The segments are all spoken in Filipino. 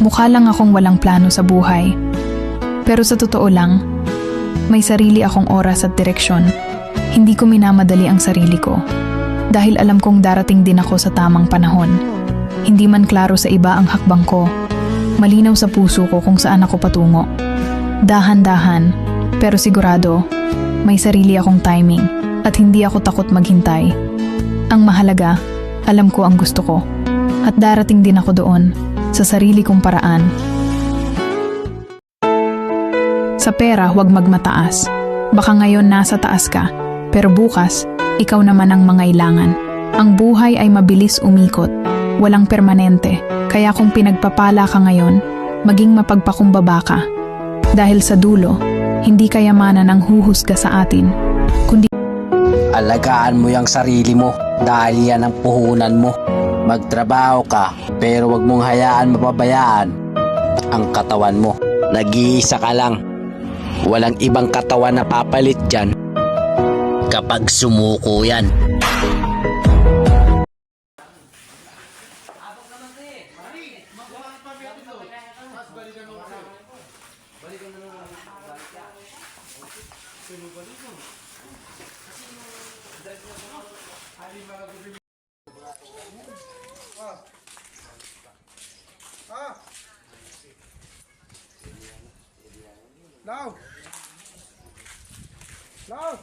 Mukha lang akong walang plano sa buhay. Pero sa totoo lang, may sarili akong oras at direksyon. Hindi ko minamadali ang sarili ko. Dahil alam kong darating din ako sa tamang panahon. Hindi man klaro sa iba ang hakbang ko. Malinaw sa puso ko kung saan ako patungo. Dahan-dahan, pero sigurado, may sarili akong timing at hindi ako takot maghintay. Ang mahalaga, alam ko ang gusto ko. At darating din ako doon, sa sarili kong paraan. Sa pera, huwag magmataas. Baka ngayon nasa taas ka, pero bukas, ikaw naman ang mangailangan. Ang buhay ay mabilis umikot, walang permanente. Kaya kung pinagpapala ka ngayon, maging mapagpakumbaba ka. Dahil sa dulo, hindi kayamanan ang huhusga sa atin, kundi Alagaan mo yung sarili mo dahil yan ang puhunan mo. Magtrabaho ka pero wag mong hayaan mapabayaan ang katawan mo. Nag-iisa ka lang. Walang ibang katawan na papalit dyan kapag sumuko yan. Now! Now!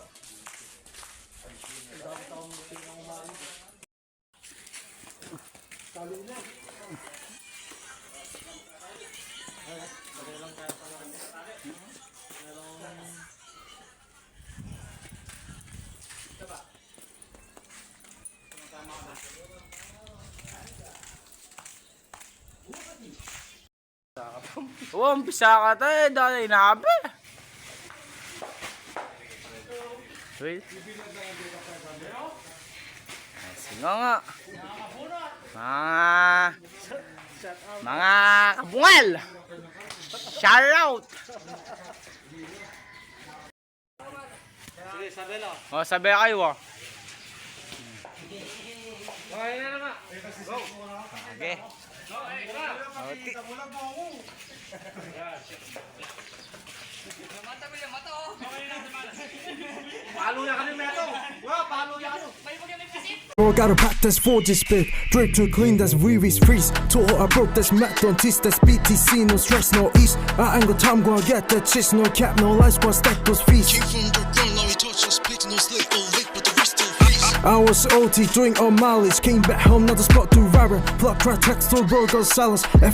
Umpisa ka tayo, dahil inabi. Wait. Sige nga. Mga kabungal. Shout out. Sige, sabi lang. O, sabi kayo. Okay na naman. Go. Okay. Got a pack that's 40 spit, drip too clean that's Weevy's freeze. To I broke that's Mac, don't tease that's BTC, no stress, no ease. I ain't got time, gonna get that cheese, no cap, no life, squad stack those fees. Came from the ground, now we touch no split, no slate, no lick, but the wrist still freeze. I was OT doing all mileage, came back home, not the spot to rubber. Plot, try text, or road, silence. FA